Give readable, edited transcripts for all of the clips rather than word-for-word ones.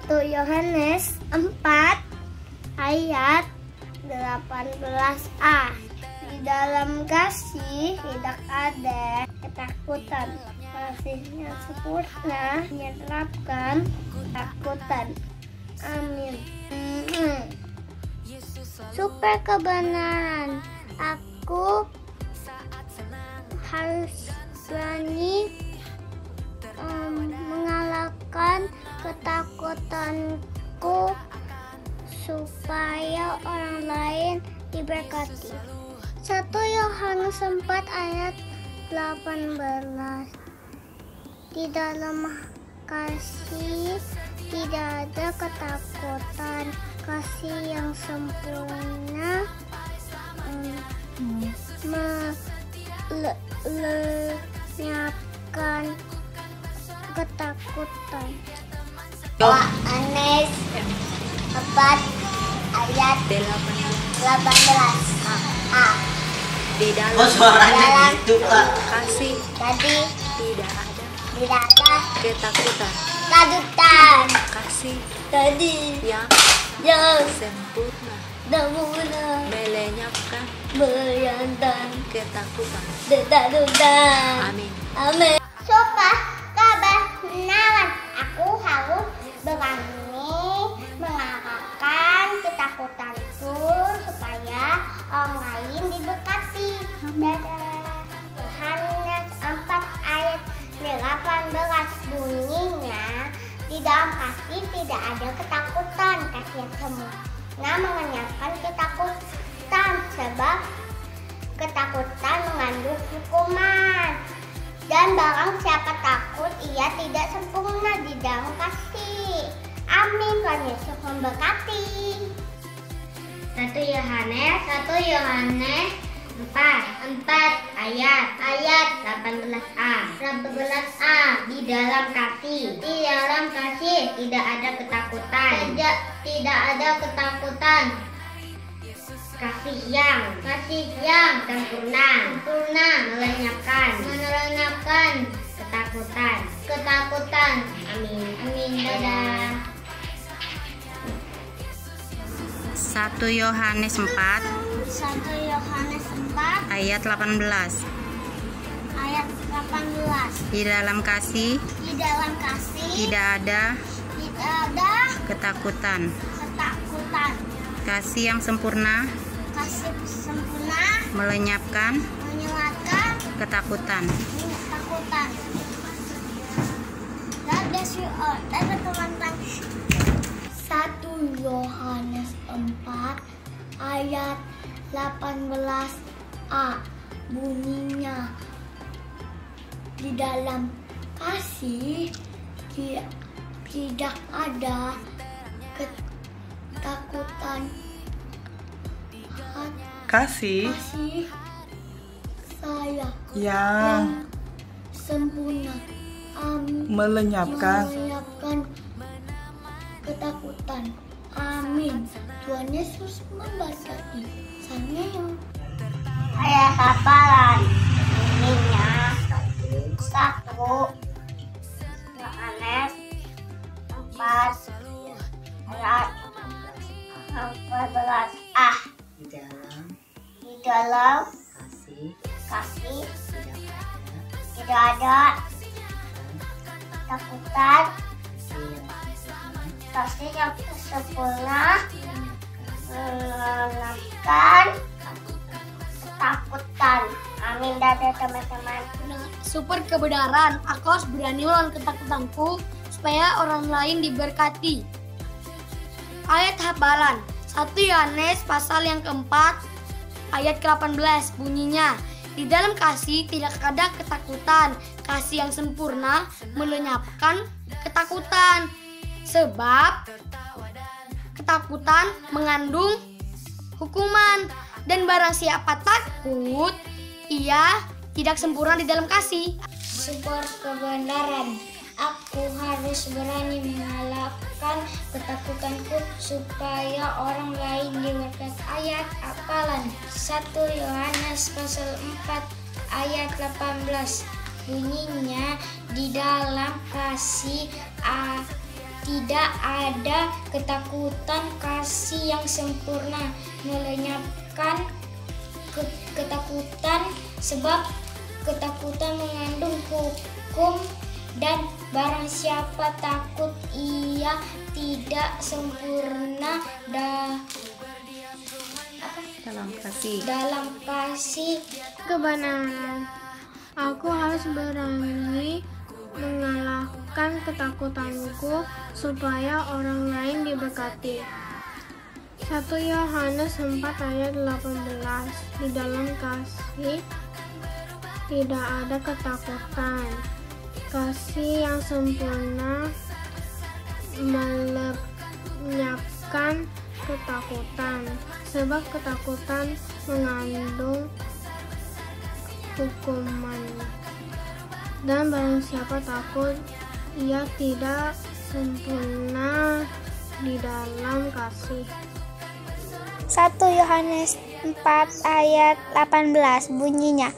1 Yohanes 4 ayat 18a. Di dalam kasih tidak ada ketakutan. Kasihnya sempurna menyerapkan ketakutan. Amin. Super kebenaran. Aku harus berani mengalahkan ketakutanku supaya orang lain diberkati. 1 Yohanes 4 ayat 18. Di dalam kasih tidak ada ketakutan. Kasih yang sempurna melenyapkan ketakutan. Yohanes 4 ayat 18a. Di dalam kasih tadi tidak ada ketakutan. Kasih Tadi yang yang sempurna melenyapkan ketakutan. Amin. Amin. Super kebenaran. Aku harus berani mengalahkan ketakutanku supaya orang lain diberkati. Yohanes 4 ayat 18 bunyinya, di dalam kasih tidak ada ketakutan. Kasih yang sempurna mengenyapkan ketakutan, sebab ketakutan mengandung hukuman. Dan barang siapa takut, ia tidak sempurna di dalam kasih. Amin. Tuhan Yesus memberkati. 1 Yohanes 4 ayat 18a. Di dalam kasih tidak ada ketakutan. Tidak ada ketakutan. Kasih yang sempurna melenyapkan ketakutan. Amin. Dadah. 1 Yohanes 4 ayat 18. Di dalam kasih tidak ada ketakutan. Kasih yang sempurna melenyapkan ketakutan. God bless you all. Dadah teman-teman. 1 Yohanes 4 ayat 18a bunyinya, di dalam kasih tidak ada ketakutan. Kasih saya yang sempurna melenyapkan ketakutan. Amin. Tuhan Yesus memberkati. Saya ayat hafalan ininya 1 Yohanes 4 ayat 14a. Di dalam kasih tidak ada ketakutan. Kasih yang sempurna melenyapkan ketakutan. Amin. Dadah teman-teman. Super kebenaran. Aku harus berani melawan ketakutanku supaya orang lain diberkati. Ayat hafalan 1 Yohanes pasal yang keempat ayat ke-18 bunyinya, di dalam kasih tidak ada ketakutan. Kasih yang sempurna melenyapkan ketakutan, sebab ketakutan mengandung hukuman. Dan barang siapa takut, ia tidak sempurna di dalam kasih. Super kebenaran. Aku harus berani mengalahkan ketakutanku supaya orang lain diberkati. Ayat hafalan 1 Yohanes pasal 4 ayat 18 bunyinya, di dalam kasih Tidak ada ketakutan kasih yang sempurna melenyapkan ketakutan, sebab ketakutan mengandung hukum, dan barang siapa takut ia tidak sempurna dalam kasih kebenaran. Aku harus berani mengalahkan ketakutanku supaya orang lain diberkati. 1 Yohanes 4 ayat 18. Di dalam kasih tidak ada ketakutan. Kasih yang sempurna melenyapkan ketakutan, sebab ketakutan mengandung hukuman. Dan barang siapa takut, ia tidak sempurna di dalam kasih. 1 Yohanes 4 ayat 18 bunyinya,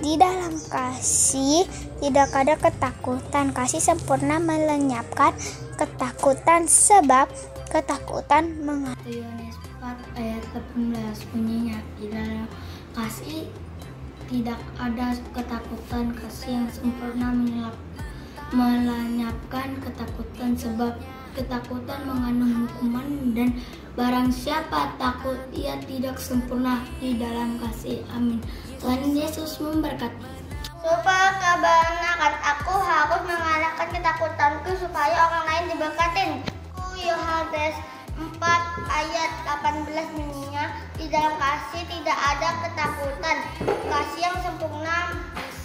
di dalam kasih tidak ada ketakutan. Kasih sempurna melenyapkan ketakutan, sebab ketakutan mengandung. Yohanes 4 ayat 18 bunyinya, di dalam kasih tidak ada ketakutan. Kasih yang sempurna melenyapkan ketakutan, sebab ketakutan mengandung hukuman, dan barang siapa takut ia tidak sempurna di dalam kasih. Amin. Tuhan Yesus memberkati. Supaya kebenaran, aku harus mengalahkan ketakutanku supaya orang lain diberkatin. Yohanes 4 ayat 18 bunyinya, di dalam kasih tidak ada ketakutan. Kasih yang sempurna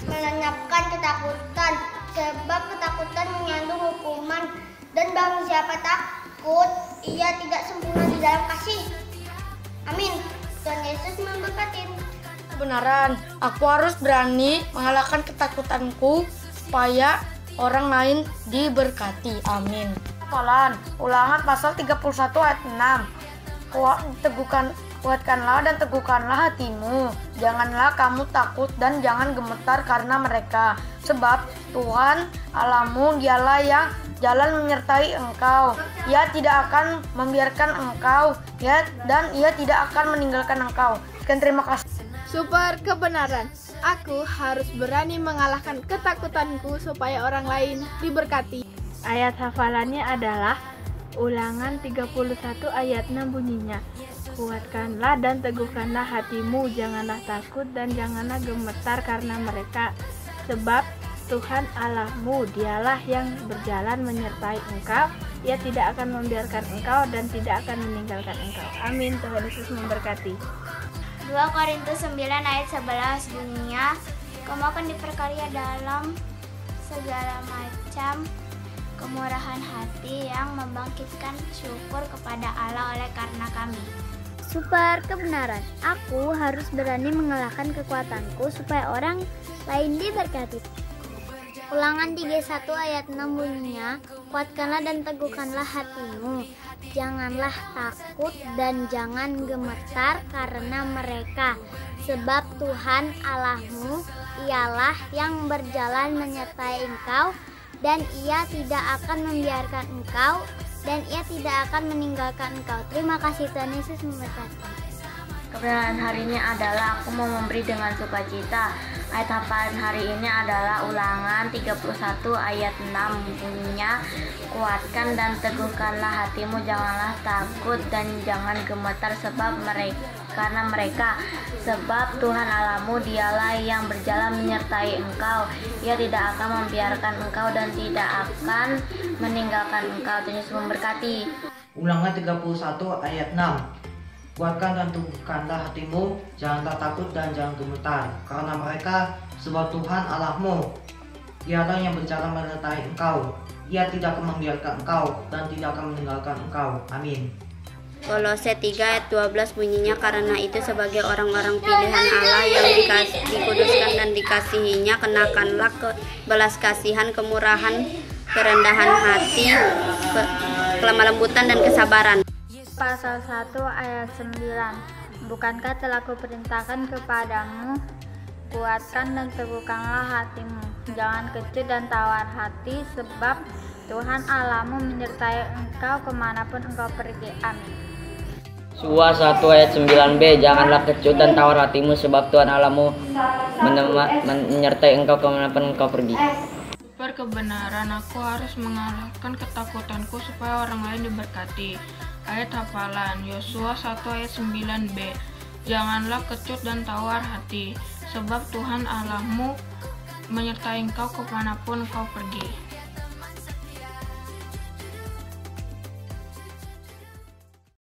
melenyapkan ketakutan, sebab ketakutan mengandung hukuman, dan barang siapa takut ia tidak sempurna di dalam kasih. Amin. Tuhan Yesus memberkati. Kebenaran, aku harus berani mengalahkan ketakutanku supaya orang lain diberkati. Amin. Hafalan Ulangan pasal 31 ayat 6. Kuatkanlah dan teguhkanlah hatimu. Janganlah kamu takut dan jangan gemetar karena mereka, sebab Tuhan Allahmu dialah yang jalan menyertai engkau. Ia tidak akan membiarkan engkau, dan ia tidak akan meninggalkan engkau. Sekian, terima kasih. Super kebenaran. Aku harus berani mengalahkan ketakutanku supaya orang lain diberkati. Ayat hafalannya adalah Ulangan 31 ayat 6 bunyinya, kuatkanlah dan teguhkanlah hatimu, janganlah takut dan janganlah gemetar karena mereka, sebab Tuhan Allahmu dialah yang berjalan menyertai engkau. Ia tidak akan membiarkan engkau dan tidak akan meninggalkan engkau. Amin. Tuhan Yesus memberkati. 2 Korintus 9 ayat 11 bunyinya, kamu akan diperkaya dalam segala macam kemurahan hati yang membangkitkan syukur kepada Allah oleh karena kami. Super kebenaran, aku harus berani mengalahkan kekuatanku supaya orang lain diberkati. Ulangan 31 ayat 6 bunyinya, kuatkanlah dan teguhkanlah hatimu, janganlah takut dan jangan gemetar karena mereka, sebab Tuhan Allahmu ialah yang berjalan menyertai engkau, dan ia tidak akan membiarkan engkau, dan ia tidak akan meninggalkan engkau. Terima kasih, Tuhan Yesus memberkati. Kebenaran hari ini adalah aku mau memberi dengan sukacita. Ayat hafalan hari ini adalah Ulangan 31 ayat 6 bunyinya, kuatkan dan teguhkanlah hatimu, janganlah takut dan jangan gemetar karena mereka, sebab Tuhan Allahmu dialah yang berjalan menyertai engkau. Ia tidak akan membiarkan engkau dan tidak akan meninggalkan engkau. Tuhan Yesus memberkati. Ulangan 31 ayat 6. Kuatkan dan teguhkanlah hatimu, janganlah takut dan jangan gemetar karena mereka, sebab Tuhan Allahmu dialah yang berjalan menyertai engkau. Ia tidak akan membiarkan engkau dan tidak akan meninggalkan engkau. Amin. Kolose 3 ayat 12 bunyinya, karena itu sebagai orang-orang pilihan Allah yang dikuduskan dan dikasihinya, kenakanlah belas kasihan, kemurahan, kerendahan hati, kelemah lembutan dan kesabaran. Pasal 1 ayat 9. Bukankah telah kuperintahkan kepadamu, kuatkan dan teguhkanlah hatimu, jangan kecut dan tawar hati, sebab Tuhan Allahmu menyertai engkau kemanapun engkau pergi. Amin. Yosua 1 ayat 9b, janganlah kecut dan tawar hatimu, sebab Tuhan Allahmu menyertai engkau kemanapun engkau pergi. Per kebenaran, aku harus mengalahkan ketakutanku supaya orang lain diberkati. Ayat hafalan, Yosua 1 ayat 9b, janganlah kecut dan tawar hati, sebab Tuhan Allahmu menyertai engkau kemanapun engkau pergi.